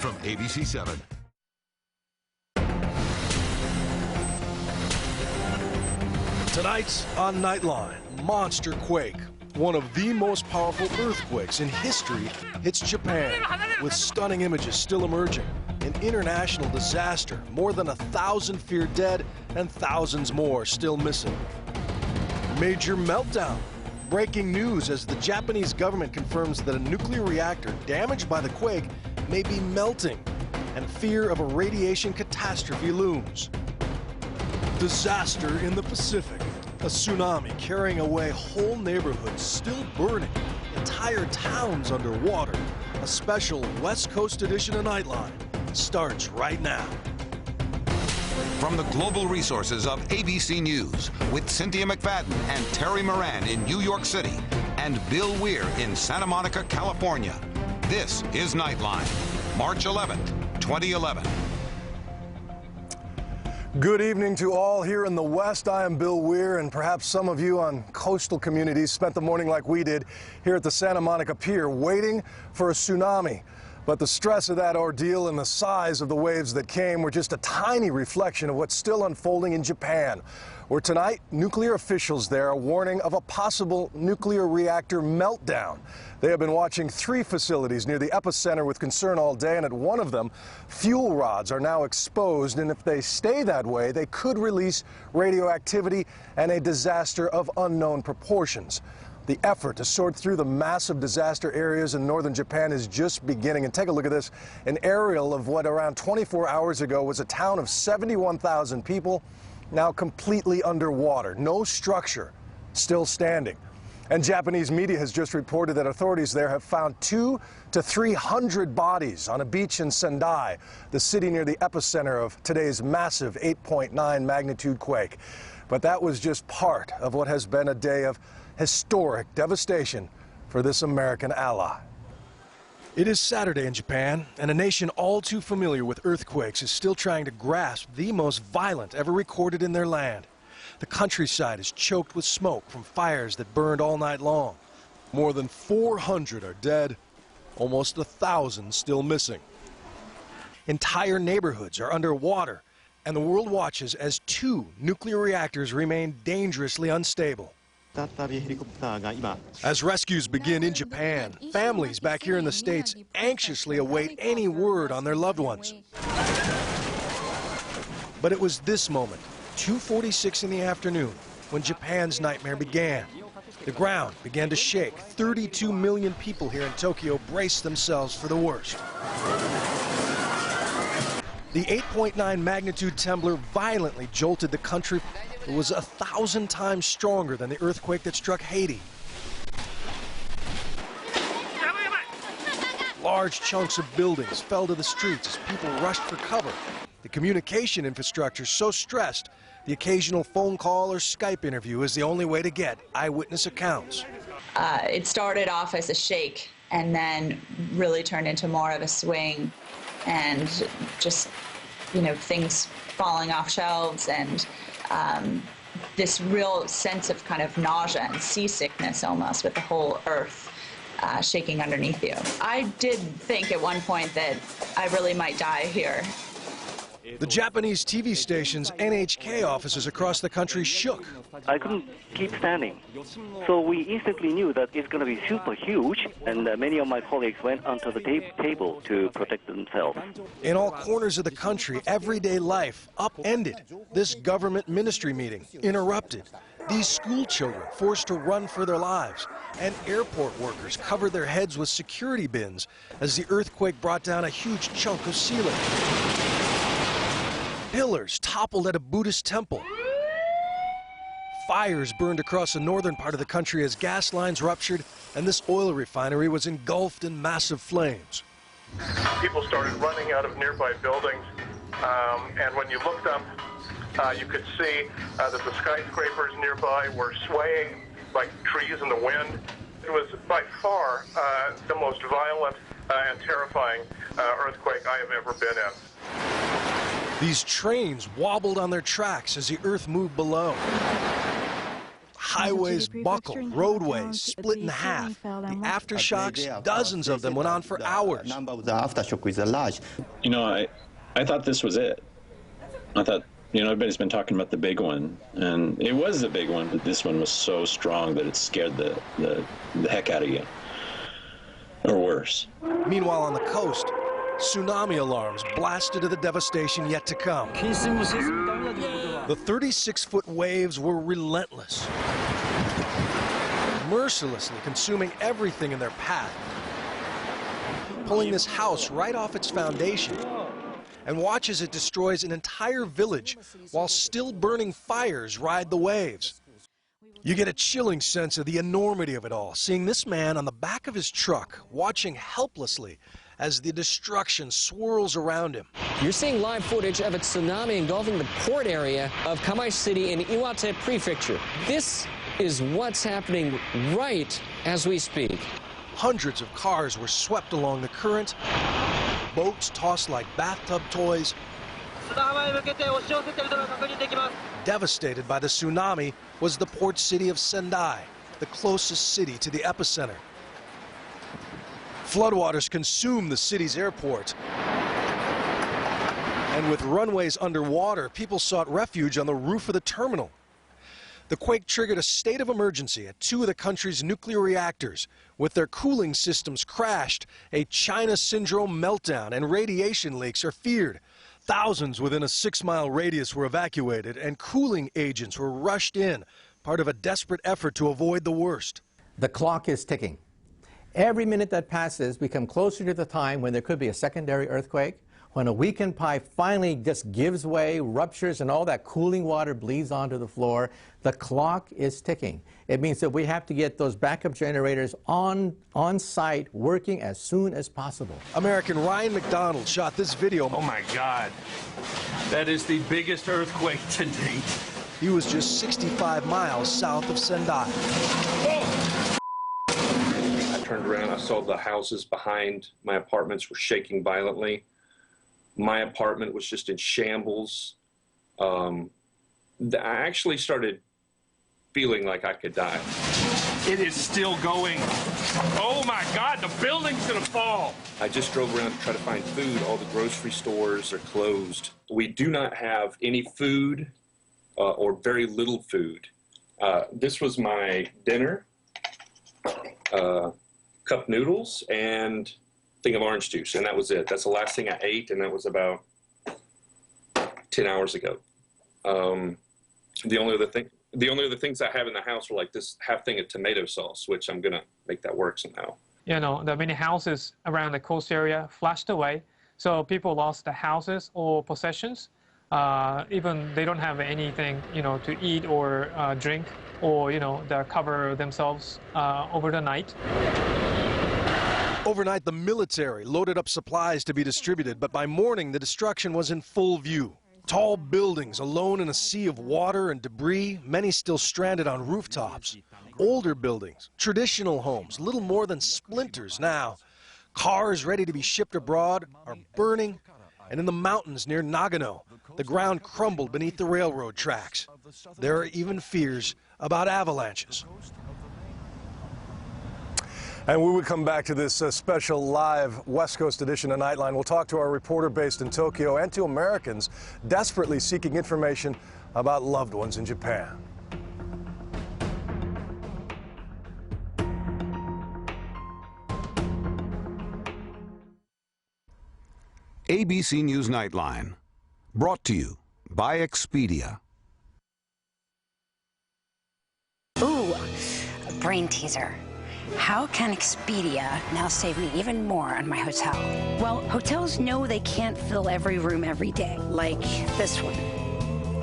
from ABC 7. Tonight on Nightline, monster quake. One of the most powerful earthquakes in history hits Japan, with stunning images still emerging. An international disaster, more than 1,000 feared dead and thousands more still missing. Major meltdown. Breaking news as the Japanese government confirms that a nuclear reactor damaged by the quake may be melting, and fear of a radiation catastrophe looms. Disaster in the Pacific. A tsunami carrying away whole neighborhoods still burning. Entire towns underwater. A special West Coast edition of Nightline starts right now. From the global resources of ABC News, with Cynthia McFadden and Terry Moran in New York City and Bill Weir in Santa Monica, California, this is Nightline, March 11th, 2011. Good evening to all here in the West. I am Bill Weir, and perhaps some of you on coastal communities spent the morning like we did here at the Santa Monica Pier, waiting for a tsunami. But the stress of that ordeal and the size of the waves that came were just a tiny reflection of what's still unfolding in Japan, where tonight nuclear officials there are warning of a possible nuclear reactor meltdown. They have been watching 3 facilities near the epicenter with concern all day, and at one of them, fuel rods are now exposed, and if they stay that way, they could release radioactivity and a disaster of unknown proportions. The effort to sort through the massive disaster areas in northern Japan is just beginning. And take a look at this, an aerial of what around 24 hours ago was a town of 71,000 people, now completely underwater. No structure still standing. And Japanese media has just reported that authorities there have found 200 to 300 bodies on a beach in Sendai, the city near the epicenter of today's massive 8.9 magnitude quake. But that was just part of what has been a day of historic devastation for this American ally. It is Saturday in Japan, and a nation all too familiar with earthquakes is still trying to grasp the most violent ever recorded in their land. The countryside is choked with smoke from fires that burned all night long. More than 400 are dead, almost 1,000 still missing. Entire neighborhoods are underwater, and the world watches as 2 nuclear reactors remain dangerously unstable. As rescues begin in Japan, families back here in the States anxiously await any word on their loved ones. But it was this moment, 2:46 in the afternoon, when Japan's nightmare began. The ground began to shake. 32 million people here in Tokyo braced themselves for the worst. The 8.9 magnitude trembler violently jolted the country. It was 1,000 times stronger than the earthquake that struck Haiti. Large chunks of buildings fell to the streets as people rushed for cover. The communication infrastructure so stressed, the occasional phone call or Skype interview is the only way to get eyewitness accounts. It started off as a shake and then really turned into more of a swing, and just, you know, things falling off shelves, and this real sense of kind of nausea and seasickness almost, with the whole earth shaking underneath you. I did think at one point that I really might die here. The Japanese TV station's NHK offices across the country shook. I couldn't keep standing. So we instantly knew that it's going to be super huge, and many of my colleagues went onto the table to protect themselves. In all corners of the country, everyday life upended. This government ministry meeting interrupted. These school children forced to run for their lives, and airport workers covered their heads with security bins as the earthquake brought down a huge chunk of ceiling. Pillars toppled at a Buddhist temple. Fires burned across the northern part of the country as gas lines ruptured, and this oil refinery was engulfed in massive flames. People started running out of nearby buildings, and when you looked up, you could see that the skyscrapers nearby were swaying like trees in the wind. It was by far the most violent and terrifying earthquake I have ever been in. These trains wobbled on their tracks as the earth moved below. Highways buckled, roadways split in half. The aftershocks, dozens of them, went on for hours. The number of the aftershock is large. You know, I thought this was it. I thought, you know, everybody's been talking about the big one, and it was the big one, but this one was so strong that it scared the heck out of you, or worse. Meanwhile, on the coast, tsunami alarms blasted to the devastation yet to come. The 36-foot waves were relentless, mercilessly consuming everything in their path, pulling this house right off its foundation. And watch as it destroys an entire village while still burning fires ride the waves. You get a chilling sense of the enormity of it all, seeing this man on the back of his truck, watching helplessly as the destruction swirls around him. You're seeing live footage of a tsunami engulfing the port area of Kamai City in Iwate Prefecture. This is what's happening right as we speak. Hundreds of cars were swept along the current, boats tossed like bathtub toys. Devastated by the tsunami was the port city of Sendai, the closest city to the epicenter. Floodwaters consumed the city's airport. And with runways underwater, people sought refuge on the roof of the terminal. The quake triggered a state of emergency at 2 of the country's nuclear reactors. With their cooling systems crashed, a China syndrome meltdown and radiation leaks are feared. Thousands within a 6-mile radius were evacuated, and cooling agents were rushed in, part of a desperate effort to avoid the worst. The clock is ticking. Every minute that passes, we come closer to the time when there could be a secondary earthquake, when a weakened pipe finally just gives way, ruptures, and all that cooling water bleeds onto the floor. The clock is ticking. It means that we have to get those backup generators on site working as soon as possible. American Ryan McDonald shot this video. Oh my God, that is the biggest earthquake to date. He was just 65 miles south of Sendai. I turned around, I saw the houses behind my apartments were shaking violently. My apartment was just in shambles. I actually started feeling like I could die. It is still going. Oh my God, the building's gonna fall. I just drove around to try to find food. All the grocery stores are closed. We do not have any food or very little food. This was my dinner, cup noodles, and thing of orange juice, and that was it. That's the last thing I ate, and that was about 10 hours ago. The only other things I have in the house are like this half thing of tomato sauce, which I'm gonna make that work somehow. You know, the many houses around the coast area flashed away, so people lost their houses or possessions. Even they don't have anything, you know, to eat or drink, or, you know, they cover themselves over the night. Overnight, the military loaded up supplies to be distributed, but by morning, the destruction was in full view. Tall buildings alone in a sea of water and debris, many still stranded on rooftops. Older buildings, traditional homes, little more than splinters now. Cars ready to be shipped abroad are burning, and in the mountains near Nagano, the ground crumbled beneath the railroad tracks. There are even fears about avalanches. And when we come back to this special live West Coast edition of Nightline, we'll talk to our reporter based in Tokyo and to Americans desperately seeking information about loved ones in Japan. ABC News Nightline, brought to you by Expedia. Ooh, a brain teaser. How can Expedia now save me even more on my hotel? Well, hotels know they can't fill every room every day, like this one,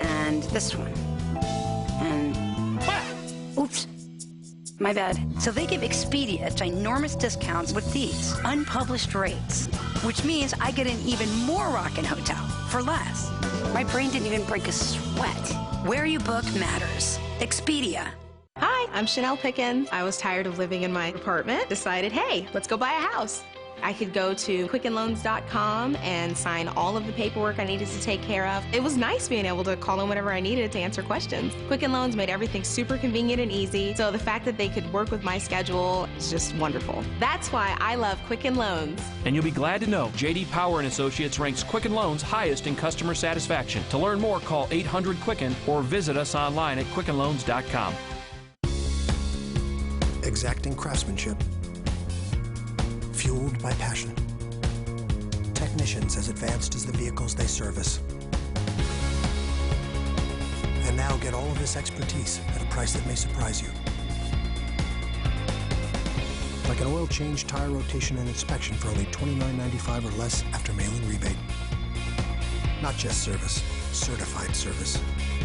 and this one, and oops, my bad. So they give Expedia ginormous discounts with these unpublished rates, which means I get an even more rockin' hotel for less. My brain didn't even break a sweat. Where you book matters. Expedia. Hi, I'm Chanel Pickens. I was tired of living in my apartment, decided, hey, let's go buy a house. I could go to quickenloans.com and sign all of the paperwork I needed to take care of. It was nice being able to call in whenever I needed to answer questions. Quicken Loans made everything super convenient and easy, so the fact that they could work with my schedule is just wonderful. That's why I love Quicken Loans. And you'll be glad to know J.D. Power & Associates ranks Quicken Loans highest in customer satisfaction. To learn more, call 800-QUICKEN or visit us online at quickenloans.com. Exacting craftsmanship, fueled by passion. Technicians as advanced as the vehicles they service. And now get all of this expertise at a price that may surprise you. Like an oil change, tire rotation, and inspection for only $29.95 or less after mail-in rebate. Not just service, certified service.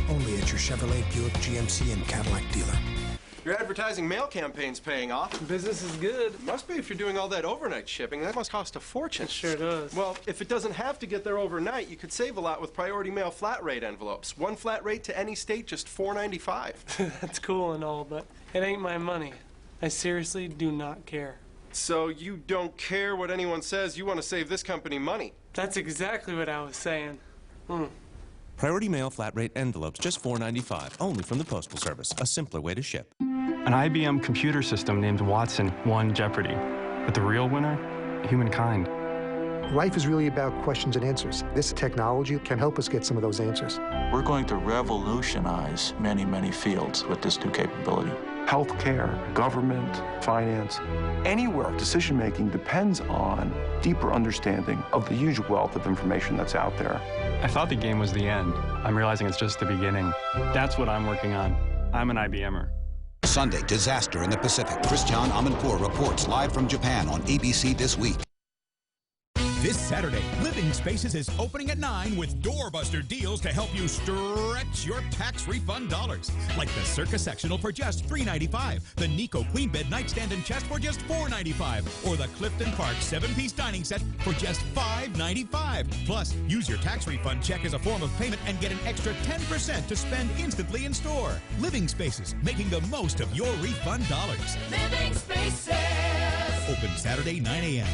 Only at your Chevrolet, Buick, GMC, and Cadillac dealer. Your advertising mail campaign's paying off. Business is good. Must be if you're doing all that overnight shipping. That must cost a fortune. It sure does. Well, if it doesn't have to get there overnight, you could save a lot with priority mail flat rate envelopes. One flat rate to any state, just $4.95. That's cool and all, but it ain't my money. I seriously do not care. So you don't care what anyone says, you want to save this company money. That's exactly what I was saying. Priority mail flat rate envelopes, just $4.95, only from the Postal Service. A simpler way to ship. An IBM computer system named Watson won Jeopardy! But the real winner? Humankind. Life is really about questions and answers. This technology can help us get some of those answers. We're going to revolutionize many, many fields with this new capability. Healthcare, government, finance, anywhere decision-making depends on deeper understanding of the huge wealth of information that's out there. I thought the game was the end. I'm realizing it's just the beginning. That's what I'm working on. I'm an IBMer. Sunday, disaster in the Pacific. Christian Amanpour reports live from Japan on ABC This Week. This Saturday, Living Spaces is opening at 9 with doorbuster deals to help you stretch your tax refund dollars. Like the Circa Sectional for just $3.95, the Nico Queen Bed Nightstand and Chest for just $4.95, or the Clifton Park 7-piece dining set for just $5.95. Plus, use your tax refund check as a form of payment and get an extra 10% to spend instantly in store. Living Spaces, making the most of your refund dollars. Living Spaces. Open Saturday, 9 a.m.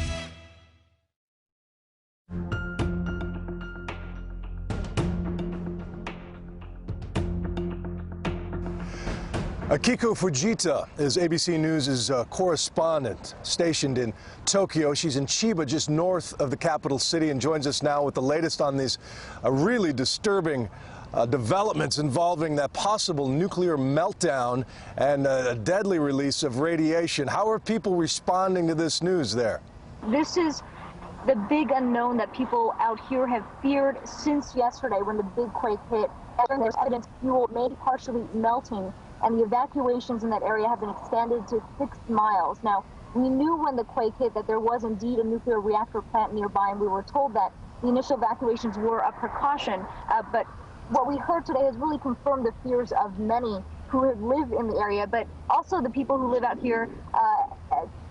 Akiko Fujita is ABC News' correspondent stationed in Tokyo. She's in Chiba, just north of the capital city, and joins us now with the latest on these really disturbing developments involving that possible nuclear meltdown and a deadly release of radiation. How are people responding to this news there? This is the big unknown that people out here have feared since yesterday when the big quake hit. And there's evidence fuel may be partially melting, and the evacuations in that area have been expanded to 6 miles. Now, we knew when the quake hit that there was indeed a nuclear reactor plant nearby, and we were told that the initial evacuations were a precaution. But what we heard today has really confirmed the fears of many who live in the area, but also the people who live out here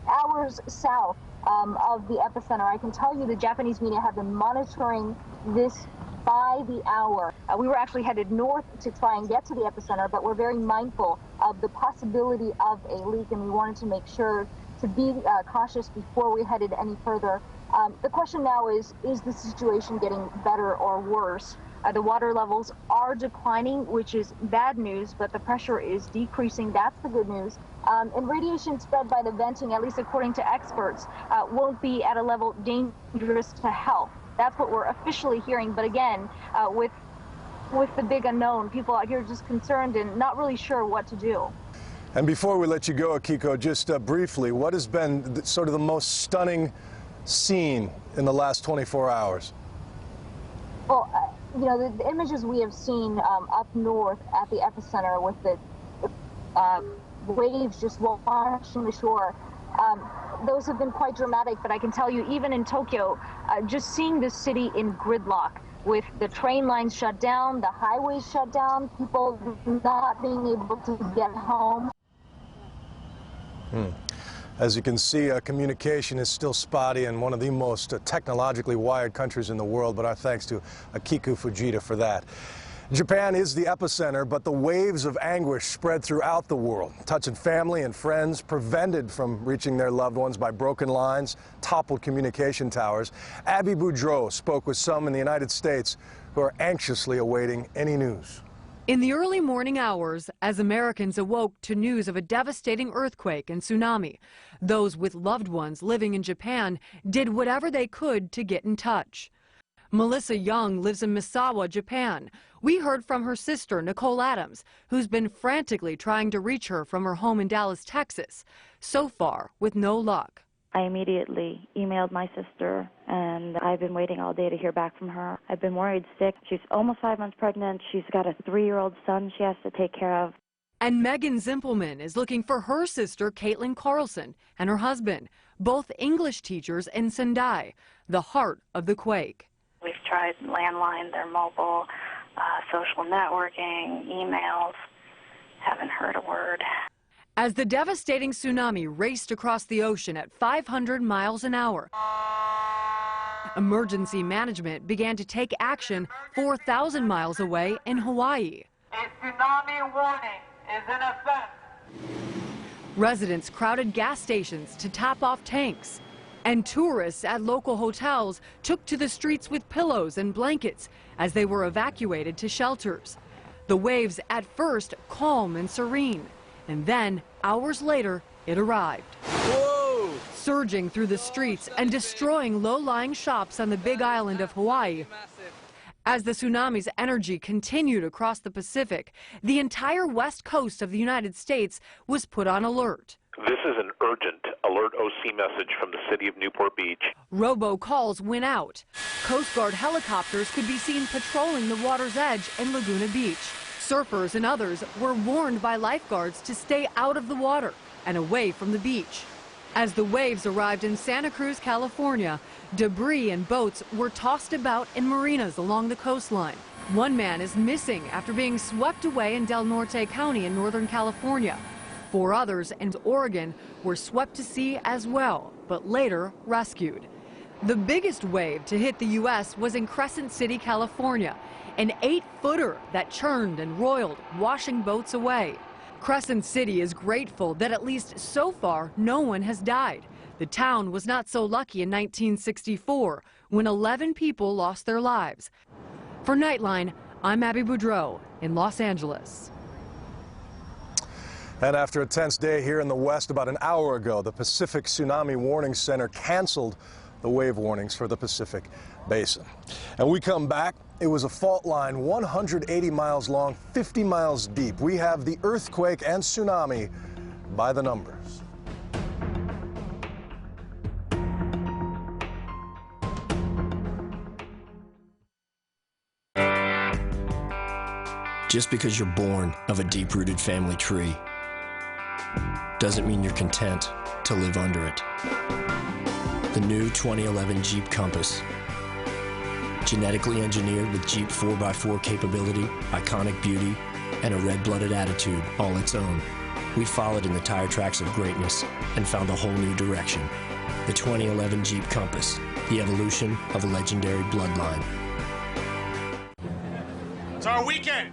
hours south of the epicenter. I can tell you the Japanese media have been monitoring this by the hour. We were actually headed north to try and get to the epicenter, but we're very mindful of the possibility of a leak, and we wanted to make sure to be cautious before we headed any further. The question now is the situation getting better or worse? The water levels are declining, which is bad news, but the pressure is decreasing. That's the good news. And radiation spread by the venting, at least according to experts, won't be at a level dangerous to health. That's what we're officially hearing. But again, with the big unknown, people out here are just concerned and not really sure what to do. And before we let you go, Akiko, just briefly, what has been sort of the most stunning scene in the last 24 hours? Well, you know, the images we have seen up north at the epicenter with the waves just washing the shore, those have been quite dramatic. But I can tell you, even in Tokyo, just seeing the city in gridlock with the train lines shut down, the highways shut down, people not being able to get home. As you can see, communication is still spotty in one of the most technologically wired countries in the world, but our thanks to Akiko Fujita for that. Japan is the epicenter, but the waves of anguish spread throughout the world, touching family and friends, prevented from reaching their loved ones by broken lines, toppled communication towers. Abby Boudreau spoke with some in the United States who are anxiously awaiting any news. In the early morning hours, as Americans awoke to news of a devastating earthquake and tsunami, those with loved ones living in Japan did whatever they could to get in touch. Melissa Young lives in Misawa, Japan. We heard from her sister, Nicole Adams, who's been frantically trying to reach her from her home in Dallas, Texas. So far, with no luck. I immediately emailed my sister, and I've been waiting all day to hear back from her. I've been worried sick. She's almost 5 months pregnant. She's got a 3-year-old son she has to take care of. And Megan Zimpelman is looking for her sister, Caitlin Carlson, and her husband, both English teachers in Sendai, the heart of the quake. We've tried landline, their mobile, social networking, emails. Haven't heard a word. As the devastating tsunami raced across the ocean at 500 miles an hour, emergency management began to take action 4,000 miles away in Hawaii. A tsunami warning is in effect. Residents crowded gas stations to top off tanks, and tourists at local hotels took to the streets with pillows and blankets as they were evacuated to shelters. The waves at first calm and serene, and then hours later it arrived. Whoa! Surging through the streets and destroying low-lying shops on the Big Island of Hawaii. As the tsunami's energy continued across the Pacific, the entire west coast of the United States was put on alert. This is an urgent alert OC message from the city of Newport Beach. Robocalls went out. Coast Guard helicopters could be seen patrolling the water's edge in Laguna Beach. Surfers and others were warned by lifeguards to stay out of the water and away from the beach. As the waves arrived in Santa Cruz, California, debris and boats were tossed about in marinas along the coastline. One man is missing after being swept away in Del Norte County in Northern California. 4 others in Oregon were swept to sea as well, but later rescued. The biggest wave to hit the U.S. was in Crescent City, California, an 8-footer that churned and roiled, washing boats away. Crescent City is grateful that at least so far no one has died. The town was not so lucky in 1964 when 11 people lost their lives. For Nightline, I'm Abby Boudreau in Los Angeles. And after a tense day here in the West about an hour ago, the Pacific Tsunami Warning Center canceled the wave warnings for the Pacific Basin. And we come back, it was a fault line 180 miles long, 50 miles deep. We have the earthquake and tsunami by the numbers. Just because you're born of a deep-rooted family tree doesn't mean you're content to live under it. The new 2011 Jeep Compass. Genetically engineered with Jeep 4x4 capability, iconic beauty, and a red-blooded attitude all its own. We followed in the tire tracks of greatness and found a whole new direction. The 2011 Jeep Compass, the evolution of a legendary bloodline. It's our weekend.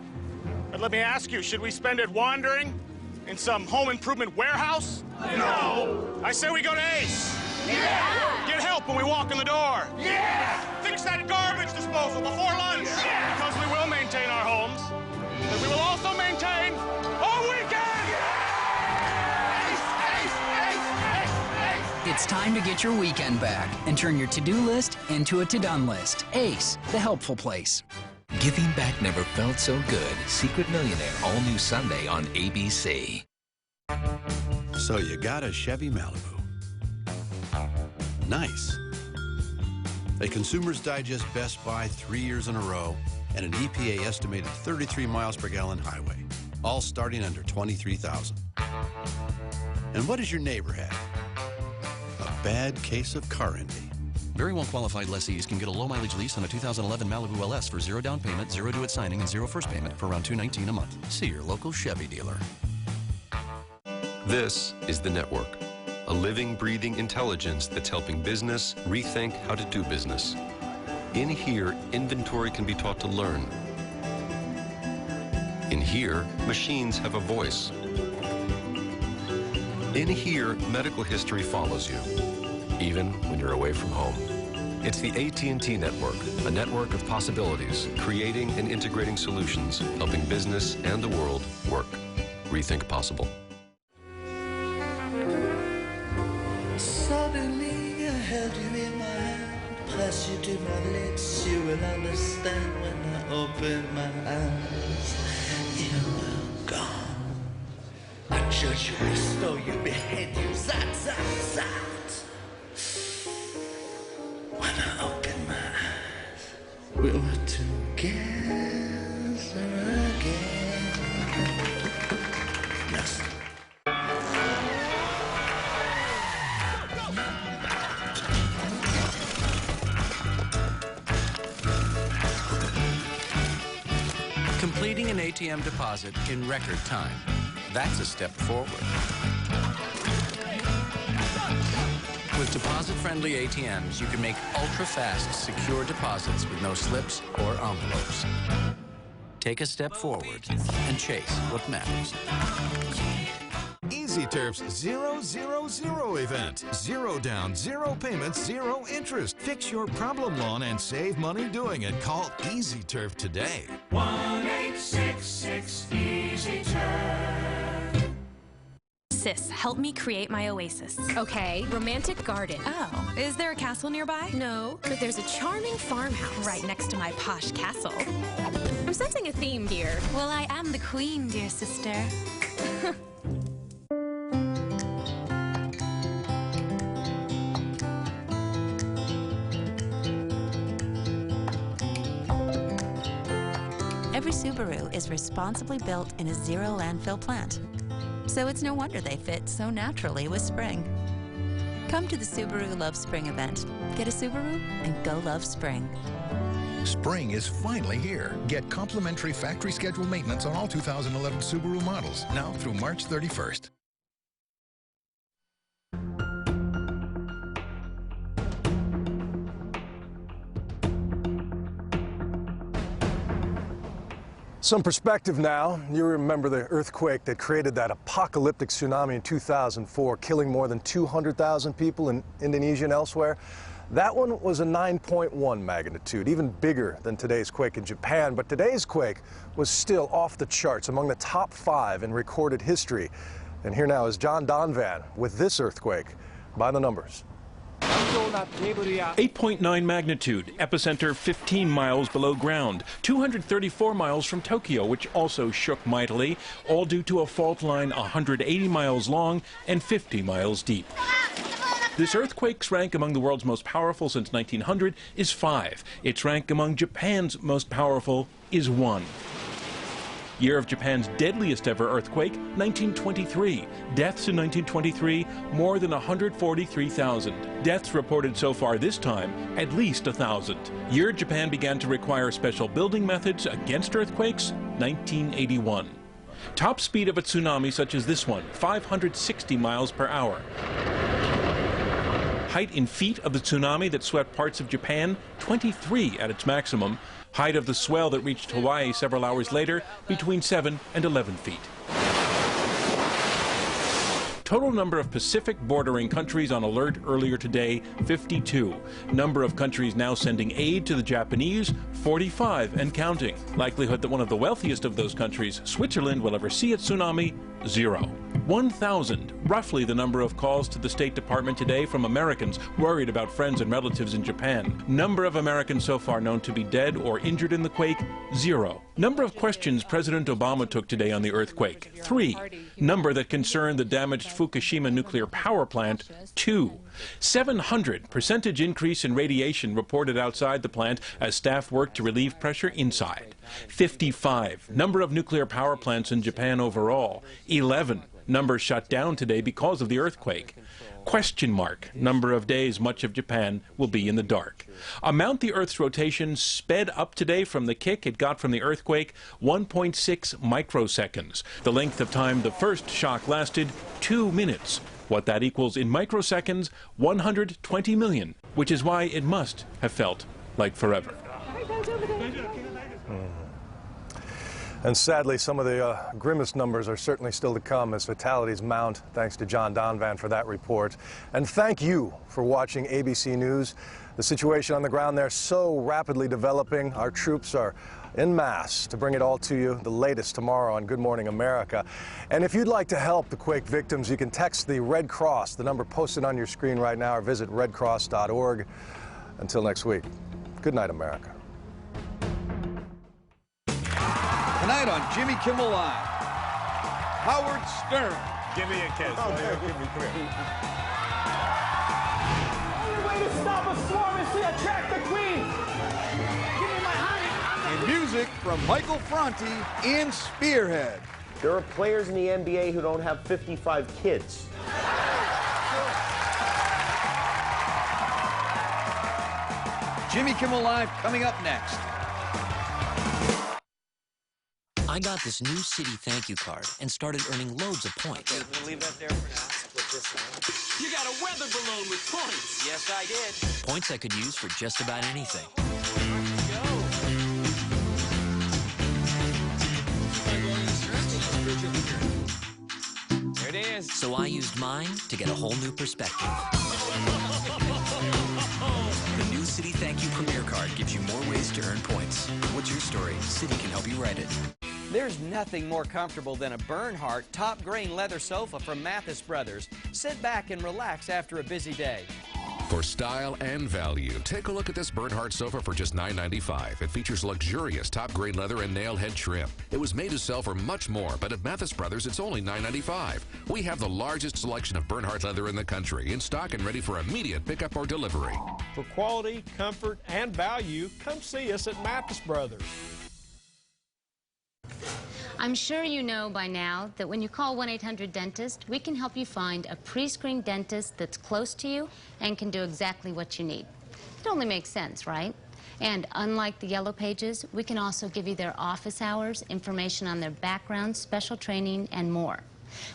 But let me ask you, should we spend it wandering? In some home improvement warehouse? No! I say we go to Ace! Yeah! Get help when we walk in the door! Yeah! Fix that garbage disposal before lunch! Yeah! Because we will maintain our homes, but we will also maintain our weekend! It's time to get your weekend back and turn your to-do list into a to-done list. Ace, the helpful place. Giving back never felt so good. Secret Millionaire, all new Sunday on ABC. So you got a Chevy Malibu. Nice. A Consumer's Digest Best Buy 3 years in a row and an EPA estimated 33 miles per gallon highway, all starting under $23,000. And what does your neighbor have? A bad case of car envy. Very well-qualified lessees can get a low-mileage lease on a 2011 Malibu LS for 0 down payment, 0 due at signing, and 0 first payment for around $219 a month. See your local Chevy dealer. This is The Network, a living, breathing intelligence that's helping business rethink how to do business. In here, inventory can be taught to learn. In here, machines have a voice. In here, medical history follows you, even when you're away from home. It's the AT&T network, a network of possibilities, creating and integrating solutions, helping business and the world work. Rethink possible. Suddenly I held you in my hand, pressed you to my lips. You will understand when I open my eyes. You were gone. I judge you, restore you, behead you, zat. When I open my eyes, we were together again. Yes. Completing an ATM deposit in record time. That's a step forward. With deposit-friendly ATMs, you can make ultra-fast, secure deposits with no slips or envelopes. Take a step forward and chase what matters. Easy Turf's 000 event. 0 down, 0 payments, 0 interest. Fix your problem loan and save money doing it. Call Easy Turf today. 1-866-EASY-TURF. Sis, help me create my oasis. Okay, romantic garden. Oh, is there a castle nearby? No, but there's a charming farmhouse Right next to my posh castle. I'm sensing a theme here. Well, I am the queen, dear sister. Every Subaru is responsibly built in a zero landfill plant. So it's no wonder they fit so naturally with spring. Come to the Subaru Love Spring event. Get a Subaru and go love spring. Spring is finally here. Get complimentary factory schedule maintenance on all 2011 Subaru models, now through March 31st. Some perspective now. You remember the earthquake that created that apocalyptic tsunami in 2004, killing more than 200,000 people in Indonesia and elsewhere. That one was a 9.1 magnitude, even bigger than today's quake in Japan. But today's quake was still off the charts, among the top 5 in recorded history. And here now is John Donvan with this earthquake by the numbers. 8.9 magnitude, epicenter 15 miles below ground, 234 miles from Tokyo, which also shook mightily, all due to a fault line 180 miles long and 50 miles deep. This earthquake's rank among the world's most powerful since 1900 is 5. Its rank among Japan's most powerful is 1. Year of Japan's deadliest ever earthquake, 1923. Deaths in 1923, more than 143,000. Deaths reported so far this time, at least 1,000. Year Japan began to require special building methods against earthquakes, 1981. Top speed of a tsunami such as this one, 560 miles per hour. Height in feet of the tsunami that swept parts of Japan, 23 at its maximum. Height of the swell that reached Hawaii several hours later, between 7 and 11 feet. Total number of Pacific bordering countries on alert earlier today, 52. Number of countries now sending aid to the Japanese, 45 and counting. Likelihood that one of the wealthiest of those countries, Switzerland, will ever see a tsunami, 0. 1,000, roughly the number of calls to the State Department today from Americans worried about friends and relatives in Japan. Number of Americans so far known to be dead or injured in the quake, 0. Number of questions President Obama took today on the earthquake, 3. Number that concerned the damaged Fukushima nuclear power plant, 2. 700% increase in radiation reported outside the plant as staff worked to relieve pressure inside. 55. Number of nuclear power plants in Japan overall, 11. Number shut down today because of the earthquake. Question mark. Number of days much of Japan will be in the dark. Amount the Earth's rotation sped up today from the kick it got from the earthquake, 1.6 microseconds. The length of time the first shock lasted, 2 minutes. What that equals in microseconds, 120 million, which is why it must have felt like forever. And sadly, some of the grimmest numbers are certainly still to come as fatalities mount. Thanks to John Donvan for that report. And thank you for watching ABC News. The situation on the ground there so rapidly developing. Our troops are en masse to bring it all to you, the latest tomorrow on Good Morning America. And if you'd like to help the quake victims, you can text the Red Cross, the number posted on your screen right now, or visit redcross.org. Until next week, good night, America. Tonight on Jimmy Kimmel Live, Howard Stern. Give me a kiss. Oh, Come here. Only way to stop a swarm is to attract the queen. Give me my honey. And music from Michael Franti in Spearhead. There are players in the NBA who don't have 55 kids. Jimmy Kimmel Live coming up next. I got this new city thank you card and started earning loads of points. Okay, we'll leave that there for now. Split this one. You got a weather balloon with points. Yes, I did. Points I could use for just about anything. There it is. So I used mine to get a whole new perspective. The new City Thank You Premier Card gives you more ways to earn points. What's your story? City can help you write it. There's nothing more comfortable than a Bernhardt top grain leather sofa from Mathis Brothers. Sit back and relax after a busy day. For style and value, take a look at this Bernhardt sofa for just $9.95. It features luxurious top grade leather and nail head trim. It was made to sell for much more, but at Mathis Brothers, it's only $9.95. We have the largest selection of Bernhardt leather in the country, in stock and ready for immediate pickup or delivery. For quality, comfort, and value, come see us at Mathis Brothers. I'm sure you know by now that when you call 1-800-DENTIST, we can help you find a pre-screened dentist that's close to you and can do exactly what you need. It only makes sense, right? And unlike the Yellow Pages, we can also give you their office hours, information on their background, special training, and more.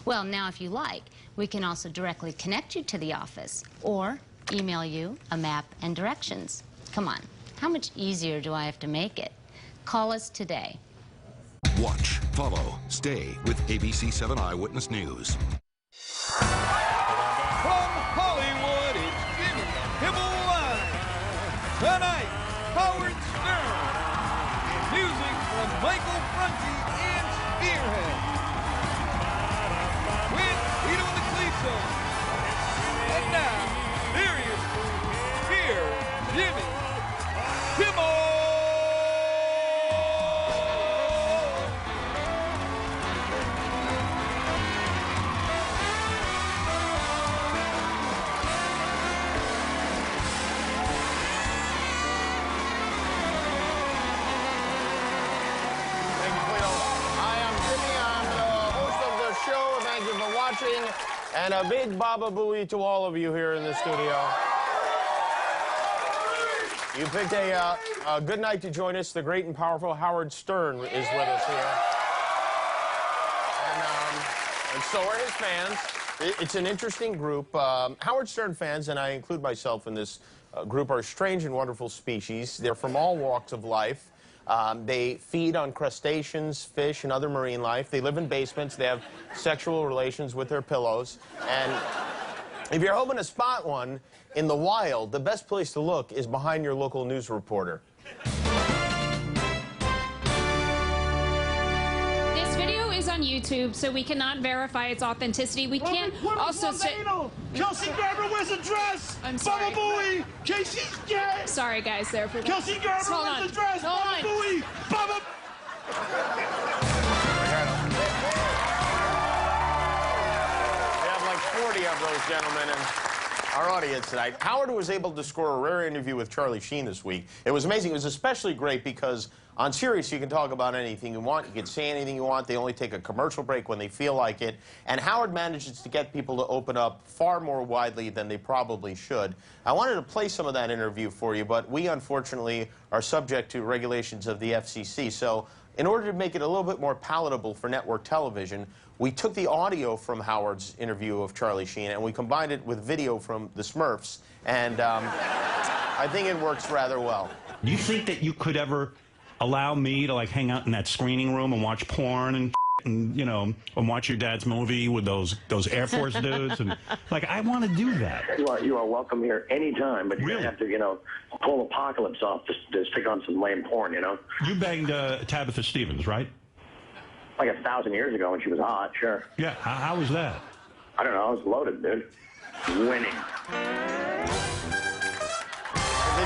Well, now if you like, we can also directly connect you to the office or email you a map and directions. Come on, how much easier do I have to make it? Call us today. Watch, follow, stay with ABC 7 Eyewitness News. From Hollywood, it's Jimmy Kimmel Live. Tonight, Howard Stern. And music from Michael Franti and Spearhead. With Vito Niclito. And now, here he is. Here, Jimmy Kimmel. And a big Baba Booey to all of you here in the studio. You picked a good night to join us. The great and powerful Howard Stern is with us here. And so are his fans. It's an interesting group. Howard Stern fans, and I include myself in this group, are a strange and wonderful species. They're from all walks of life. They feed on crustaceans, fish, and other marine life. They live in basements. They have sexual relations with their pillows. And if you're hoping to spot one in the wild, the best place to look is behind your local news reporter. This video is on YouTube, so we cannot verify its authenticity. We can't also say... Kelsey Garbrandt wears a dress! I'm sorry. Baba Booey! Casey's gay! Sorry, guys, there for that. Kelsey Garbrandt wears a dress! Baba Booey! Baba... We have like 40 of those gentlemen in our audience tonight. Howard was able to score a rare interview with Charlie Sheen this week. It was amazing. It was especially great because on Sirius you can talk about anything you want. You can say anything you want. They only take a commercial break when they feel like it. And Howard manages to get people to open up far more widely than they probably should. I wanted to play some of that interview for you, but we unfortunately are subject to regulations of the FCC. So in order to make it a little bit more palatable for network television, we took the audio from Howard's interview of Charlie Sheen and we combined it with video from the Smurfs, and I think it works rather well. Do you think that you could ever allow me to like hang out in that screening room and watch porn and you know, and watch your dad's movie with those Air Force dudes, and like I want to do that. You are welcome here anytime, but you're gonna have to, you know, pull Apocalypse off to stick on some lame porn, you know. You banged Tabitha Stevens, right? Like 1,000 years ago when she was hot, sure. Yeah. How was that? I don't know. I was loaded, dude. Winning. The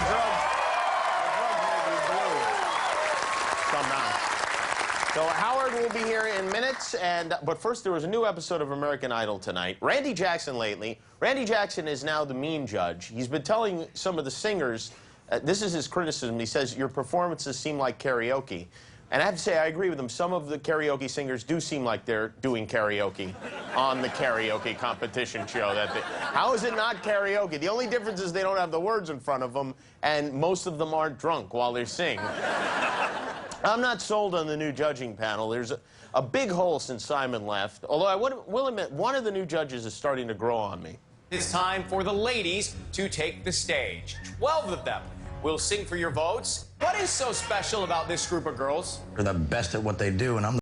drugs make you blue. Somehow. So Howard will be here in minutes, but first there was a new episode of American Idol tonight. Randy Jackson lately. Randy Jackson is now the mean judge. He's been telling some of the singers, this is his criticism, he says, your performances seem like karaoke. And I have to say, I agree with him. Some of the karaoke singers do seem like they're doing karaoke on the karaoke competition show. How is it not karaoke? The only difference is they don't have the words in front of them, and most of them aren't drunk while they sing. I'm not sold on the new judging panel. There's a big hole since Simon left, although I will admit, one of the new judges is starting to grow on me. It's time for the ladies to take the stage. 12 of them will sing for your votes. What is so special about this group of girls? They're the best at what they do, and I'm